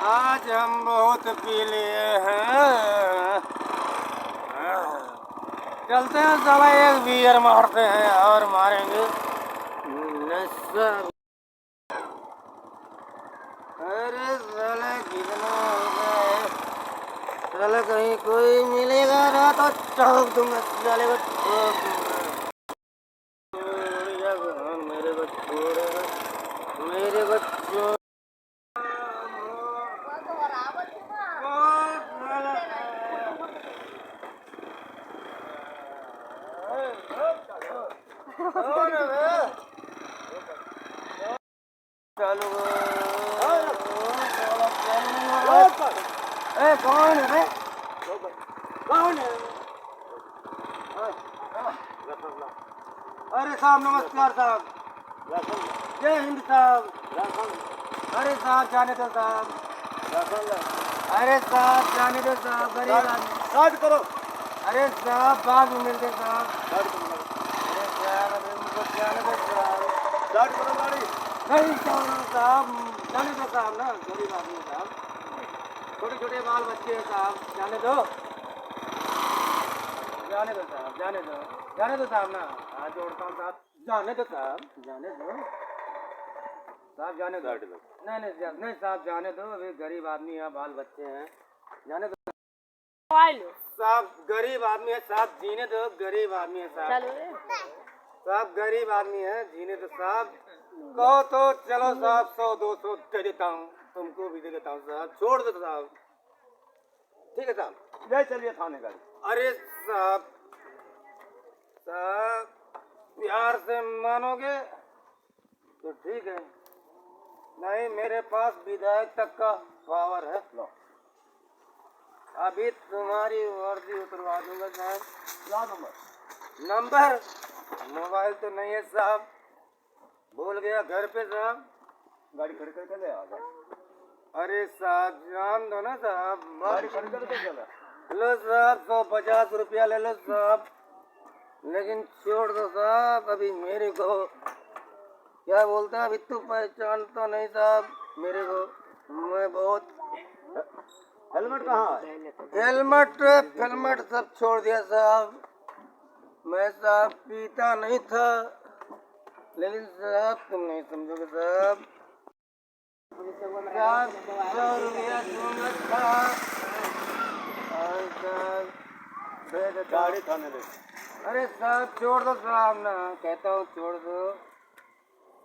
आज हम बहुत पी लिए हैं। चलते हैं साला एक बियर मारते हैं और मारेंगे नशा। अरे साला कितना होगा है? साला कहीं कोई मिलेगा ना तो ठोक दूंगा साले को, ठोक दूंगा। मेरे को छोड़ेगा, मेरे को छोड़। चालू कौन है? कौन है? अरे साहब नमस्कार साहब, जय हिंद साहब। अरे साहब जाने दो साहब, अरे साहब जाने दो साहब, गरीब आदमी। स्टार्ट करो। अरे साहब बाद में मिलते साहब। अरे साहब अरे मुझको जाने दो साहब। स्टार्ट करो गाड़ी। नहीं साहब जाने दो साहब ना, गरीब आदमी साहब, छोटे छोटे बाल बच्चे हैं साहब, जाने दो, जाने दो साहब, जाने दो, जाने दो साहब ना, हाथ जोड़ता हूँ साहब, जाने दो साहब, जाने दो साहब, जाने दो। नहीं नहीं नहीं साहब जाने दो, अभी गरीब आदमी है, बाल बच्चे हैं, जाने दो साहब, गरीब आदमी है साहब, जीने दो, गरीब आदमी है साहब, साहब गरीब आदमी है, जीने दो साहब। कहो तो चलो साहब 100-200 दे देता हूँ, तुमको भी दे देता हूँ साहब, छोड़ दो साहब। ठीक है साहब, ले चलिए थाने गाड़ी। अरे साहब, साहब प्यार से मानोगे तो ठीक है, नहीं मेरे पास विधायक तक का पावर है। लो अभी तुम्हारी वर्दी उतरवा दूंगा साहब। क्या नंबर? नंबर मोबाइल तो नहीं है साहब, भूल गया घर पे साहब, गाड़ी खड़ी करके ले आ गया। अरे साहब जान दो ना साहब, गाड़ी खड़ी करके चला। लो साहब 150 रुपया ले लो साहब, लेकिन छोड़ दो साहब, अभी मेरे को क्या बोलता है, अभी तू पहचानता नहीं साहब मेरे को, मैं बहुत। हेलमेट कहाँ है? हेलमेट फिल्मेट सब छोड़ दिया साहब, मैं साहब पीता नहीं था, लेकिन साहब तुम नहीं समझोगे साहब, 100 रुपया दूंगा साहब, गाड़ी थाने दे। अरे साहब छोड़ दो साहब ना, कहता हूँ छोड़ दो,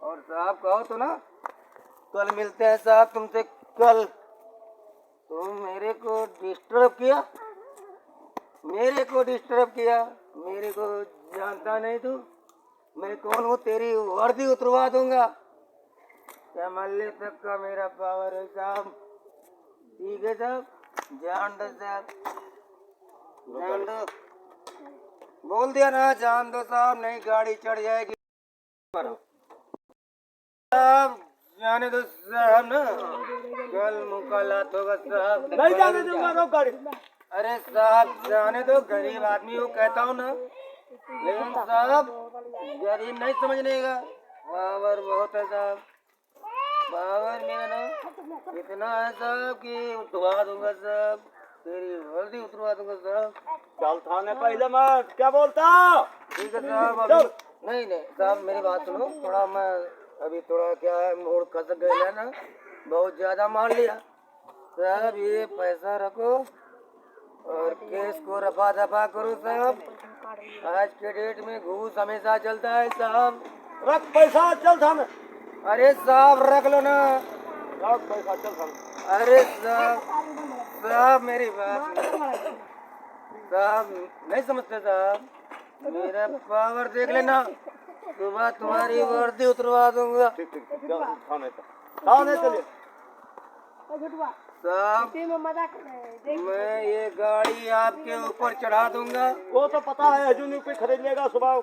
और साहब कहो तो ना कल मिलते हैं साहब तुमसे, कल। तुम मेरे को डिस्टर्ब किया, मेरे को डिस्टर्ब किया, मेरे को जानता नहीं तू, मैं कौन हूँ, तेरी वर्दी उतरवा दूंगा, क्या मल्ले तक का मेरा पावर है साहब। ठीक है साहब, जान दो साहब, जान दो, बोल दिया ना, जान दो साहब, नहीं गाड़ी चढ़ जाएगी साहब, जाने दो साहब ना, कल मुकालात होगा साहब। नहीं जाने दूंगा, रोक गाड़ी। अरे साहब जाने दो, गरीब आदमी हो कहता हूँ ना, लेकिन साहब गरीब नहीं समझने का, पावर बहुत है साहब, पावर मेरा ना इतना है साहब कि उठवा दूंगा साहब, तेरी वर्दी उतरवा दूंगा साहब। चल थाने पहले मत, क्या बोलता? ठीक है साहब, अभी नहीं नहीं साहब मेरी बात सुनो, थोड़ा मैं अभी थोड़ा क्या है, मोड़ खसक गए है ना, बहुत ज्यादा मार लिया साहब, ये पैसा रखो और केस को रफा दफा करो साहब, आज के डेट में घूस हमेशा चलता है साहब। रख पैसा, चल थाने। अरे साहब रख लो ना, रख पैसा, चल थाने। अरे साहब, साहब मेरी बात साहब नहीं समझते साहब, मेरा पावर देख लेना, सुबह तुम्हारी वर्दी उतरवा दूंगा। ठीक ठीक, थाने थाने चलिए साहब, मैं ये गाड़ी आपके ऊपर चढ़ा दूंगा। वो तो पता है, हजूनी पे खरीद लेगा सुबह।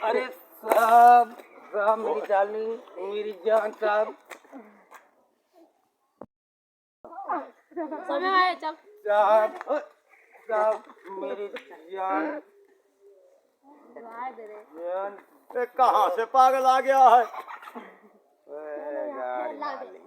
अरे साहब, साहब मेरी जान नहीं, मेरी जान साहब, साहब साहब मेरी जान, जान कहाँ से पागल आ गया है। गाड़ी अल्लाह हाफिज।